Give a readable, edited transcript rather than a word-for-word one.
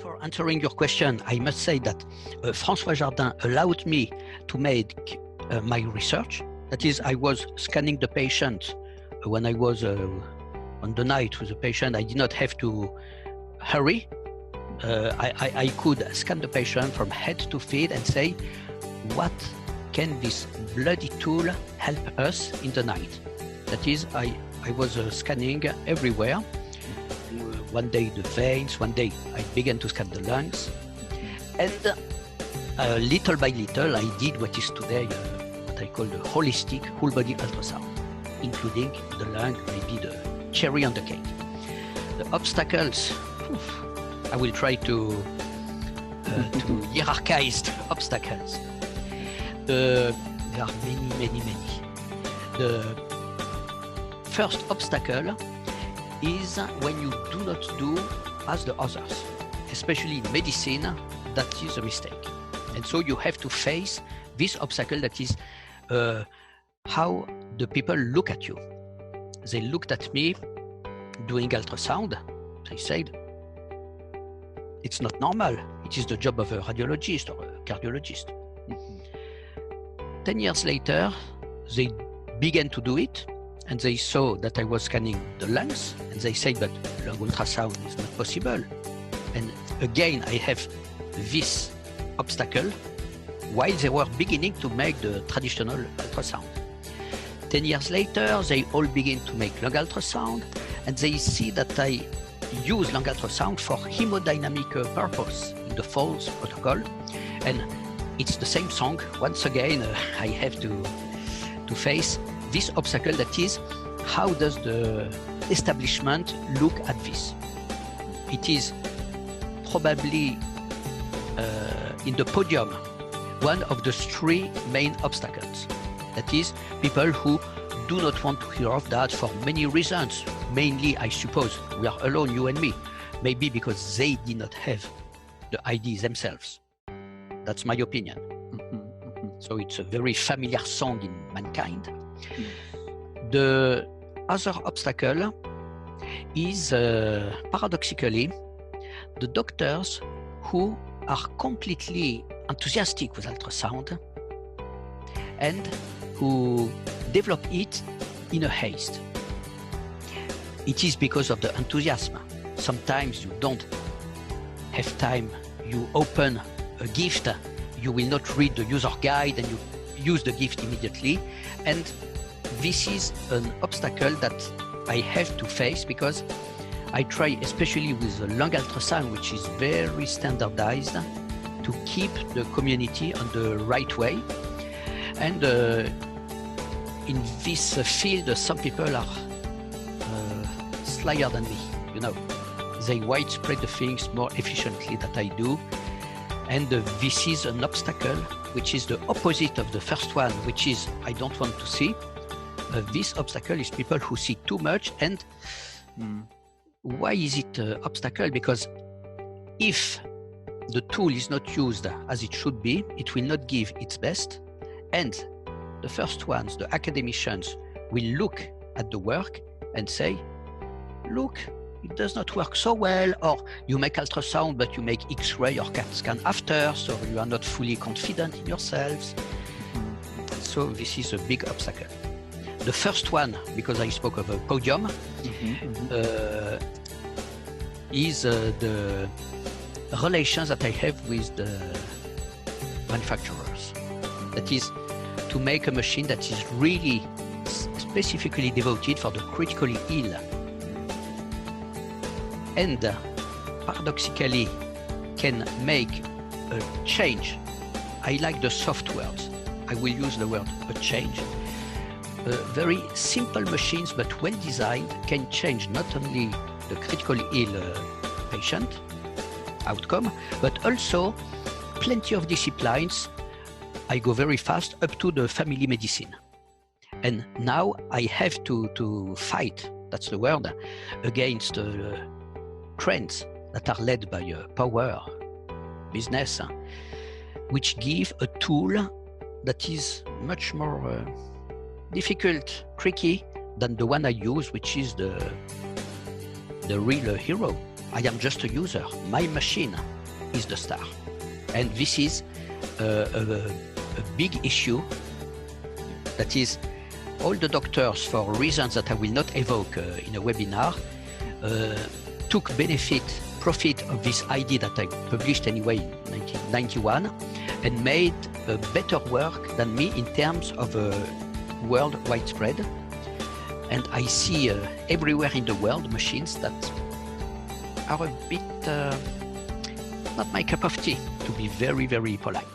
Before answering your question, I must say that François Jardin allowed me to make my research. That is, I was scanning the patient when I was on the night with the patient. I did not have to hurry. I could scan the patient from head to feet and say, what can this bloody tool help us in the night? That is, I was scanning everywhere. One day the veins, one day I began to scan the lungs. And little by little, I did what is today what I call the holistic whole body ultrasound, including the lung, maybe the cherry on the cake. The obstacles, I will try to hierarchize the obstacles. There are many. The first obstacle is when you do not do as the others, especially in medicine. That is a mistake, and so you have to face this obstacle. That is how the people look at you. They looked at me doing ultrasound. They said, it's not normal. It is the job of a radiologist or a cardiologist. 10 years later, they began to do it, and they saw that I was scanning the lungs, and they said, but lung ultrasound is not possible. And again, I have this obstacle while they were beginning to make the traditional ultrasound. 10 years later, they all begin to make lung ultrasound, and they see that I use lung ultrasound for hemodynamic purpose in the FALS protocol. And it's the same song. Once again, I have to face this obstacle. That is, how does the establishment look at this? It is probably in the podium one of the three main obstacles. That is, people who do not want to hear of that for many reasons. Mainly, I suppose, we are alone, you and me. Maybe because they did not have the ID themselves. That's my opinion. So it's a very familiar song in mankind. The other obstacle is, paradoxically, the doctors who are completely enthusiastic with ultrasound and who develop it in a haste. It is because of the enthusiasm. Sometimes you don't have time. You open a gift, you will not read the user guide, and you use the gift immediately. And this is an obstacle that I have to face, because I try, especially with the lung ultrasound, which is very standardized, to keep the community on the right way. And in this field, some people are slyer than me, you know. They widespread the things more efficiently than I do. And this is an obstacle, which is the opposite of the first one, which is I don't want to see. This obstacle is people who see too much. And why is it an obstacle? Because if the tool is not used as it should be, it will not give its best. And the first ones, the academicians, will look at the work and say, look, it does not work so well, or you make ultrasound, but you make X-ray or CAT scan after, so you are not fully confident in yourselves. So this is a big obstacle. The first one, because I spoke of a podium, is the relations that I have with the manufacturers. That is, to make a machine that is really specifically devoted for the critically ill. And paradoxically can make a change. I like the soft words. I will use the word a change. Very simple machines, but well designed, can change not only the critically ill patient outcome, but also plenty of disciplines. I go very fast up to the family medicine. And now I have to fight, that's the word, against trends that are led by power, business, which give a tool that is much more difficult, tricky than the one I use, which is the real hero. I am just a user. My machine is the star. And this is a big issue. That is, all the doctors, for reasons that I will not evoke in a webinar, took profit of this idea that I published anyway in 1991 and made better work than me in terms of world widespread. And I see everywhere in the world machines that are a bit not my cup of tea, to be very, very polite.